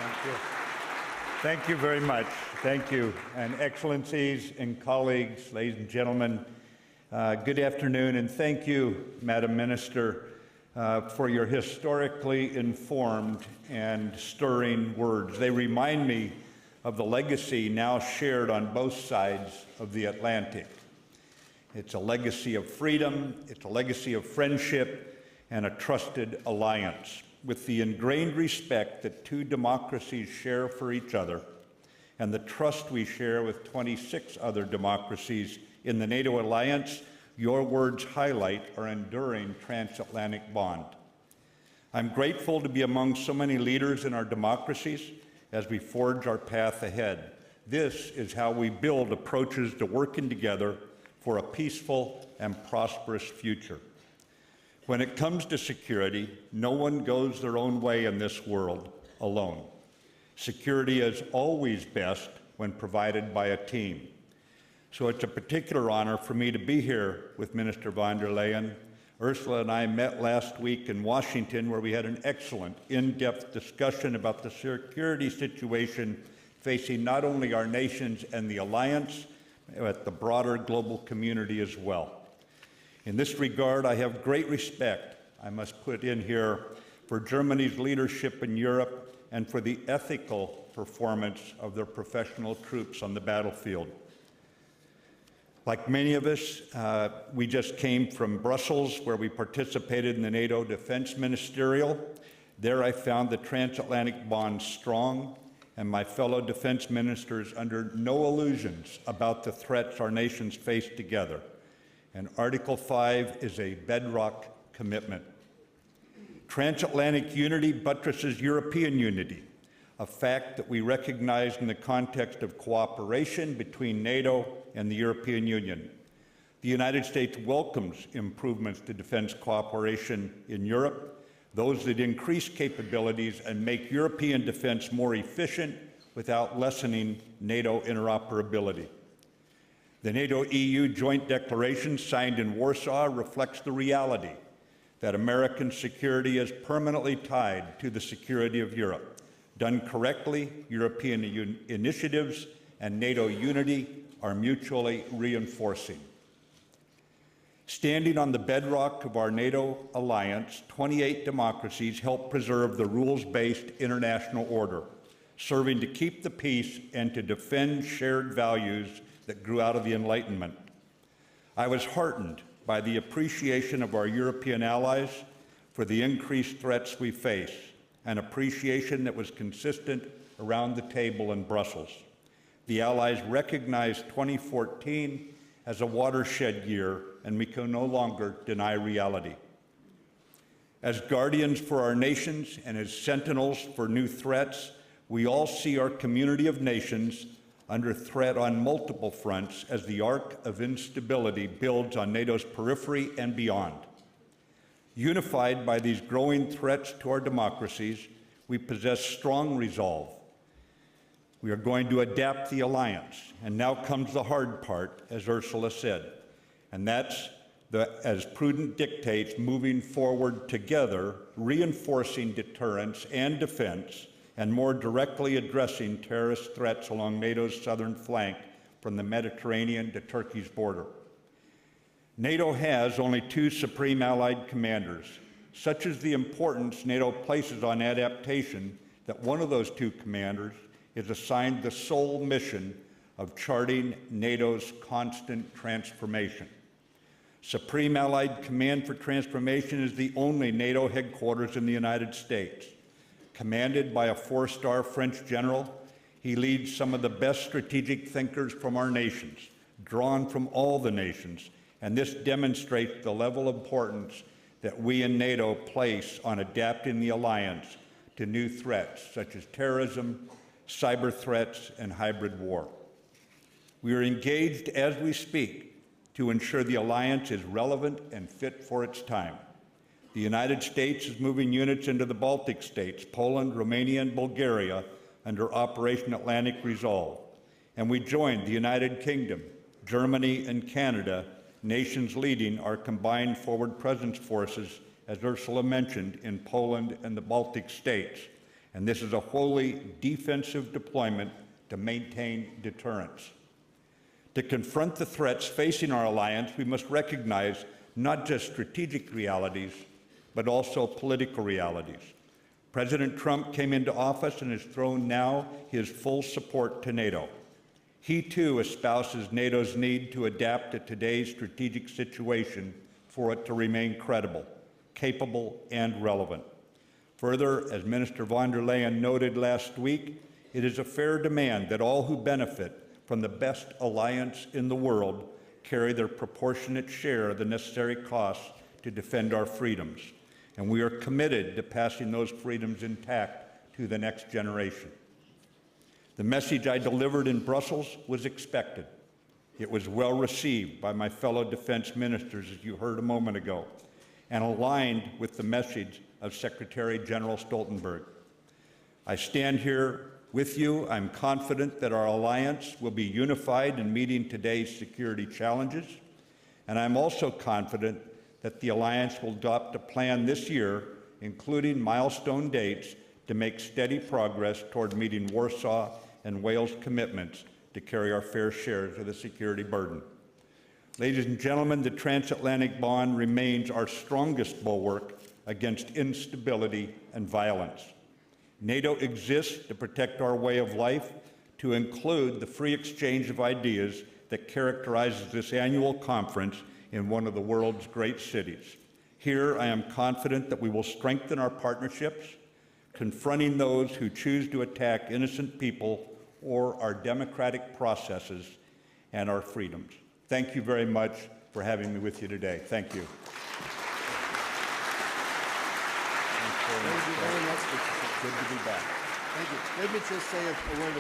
Thank you. Thank you very much. Thank you. And excellencies and colleagues, ladies and gentlemen, good afternoon, and thank you, Madam Minister, for your historically informed and stirring words. They remind me of the legacy now shared on both sides of the Atlantic. It's a legacy of freedom, it's a legacy of friendship, and a trusted alliance, with the ingrained respect that two democracies share for each other, and the trust we share with 26 other democracies in the NATO alliance. Your words highlight our enduring transatlantic bond. I'm grateful to be among so many leaders in our democracies as we forge our path ahead. This is how we build approaches to working together for a peaceful and prosperous future. When it comes to security, no one goes their own way in this world alone. Security is always best when provided by a team. So it's a particular honor for me to be here with Minister von der Leyen. Ursula and I met last week in Washington, where we had an excellent, in-depth discussion about the security situation facing not only our nations and the alliance, but the broader global community as well. In this regard, I have great respect, I must put in here, for Germany's leadership in Europe and for the ethical performance of their professional troops on the battlefield. Like many of us, we just came from Brussels, where we participated in the NATO Defense Ministerial. There I found the transatlantic bond strong, and my fellow defense ministers under no illusions about the threats our nations face together. And Article 5 is a bedrock commitment. Transatlantic unity buttresses European unity, a fact that we recognize in the context of cooperation between NATO and the European Union. The United States welcomes improvements to defense cooperation in Europe, those that increase capabilities and make European defense more efficient without lessening NATO interoperability. The NATO-EU Joint Declaration signed in Warsaw reflects the reality that American security is permanently tied to the security of Europe. Done correctly, European initiatives and NATO unity are mutually reinforcing. Standing on the bedrock of our NATO alliance, 28 democracies help preserve the rules-based international order, serving to keep the peace and to defend shared values that grew out of the Enlightenment. I was heartened by the appreciation of our European allies for the increased threats we face, an appreciation that was consistent around the table in Brussels. The Allies recognized 2014 as a watershed year, and we can no longer deny reality. As guardians for our nations and as sentinels for new threats, we all see our community of nations under threat on multiple fronts as the arc of instability builds on NATO's periphery and beyond. Unified by these growing threats to our democracies, we possess strong resolve. We are going to adapt the alliance, and now comes the hard part, as Ursula said, and that's, as prudent dictates, moving forward together, reinforcing deterrence and defense, and more directly addressing terrorist threats along NATO's southern flank from the Mediterranean to Turkey's border. NATO has only two supreme allied commanders. Such is the importance NATO places on adaptation that one of those two commanders is assigned the sole mission of charting NATO's constant transformation. Supreme Allied Command for Transformation is the only NATO headquarters in the United States. Commanded by a four-star French general, he leads some of the best strategic thinkers from our nations, drawn from all the nations, and this demonstrates the level of importance that we in NATO place on adapting the alliance to new threats such as terrorism, cyber threats, and hybrid war. We are engaged as we speak to ensure the alliance is relevant and fit for its time. The United States is moving units into the Baltic states, Poland, Romania, and Bulgaria under Operation Atlantic Resolve. And we joined the United Kingdom, Germany, and Canada, nations leading our combined forward presence forces, as Ursula mentioned, in Poland and the Baltic states. and this is a wholly defensive deployment to maintain deterrence. To confront the threats facing our alliance, we must recognize not just strategic realities, but also political realities. President Trump came into office and has thrown now his full support to NATO. He too espouses NATO's need to adapt to today's strategic situation for it to remain credible, capable, and relevant. Further, as Minister von der Leyen noted last week, it is a fair demand that all who benefit from the best alliance in the world carry their proportionate share of the necessary costs to defend our freedoms. And we are committed to passing those freedoms intact to the next generation. The message I delivered in Brussels was expected. It was well received by my fellow defense ministers, as you heard a moment ago, and aligned with the message of Secretary General Stoltenberg. I stand here with you. I'm confident that our alliance will be unified in meeting today's security challenges, and I'm also confident that the alliance will adopt a plan this year, including milestone dates, to make steady progress toward meeting Warsaw and Wales' commitments to carry our fair shares of the security burden. Ladies and gentlemen, the transatlantic bond remains our strongest bulwark against instability and violence. NATO exists to protect our way of life, to include the free exchange of ideas that characterizes this annual conference in one of the world's great cities. Here, I am confident that we will strengthen our partnerships, confronting those who choose to attack innocent people or our democratic processes and our freedoms. Thank you very much for having me with you today. Thank you. Thank you very much. Good to be back. Thank you. Let me just say a word of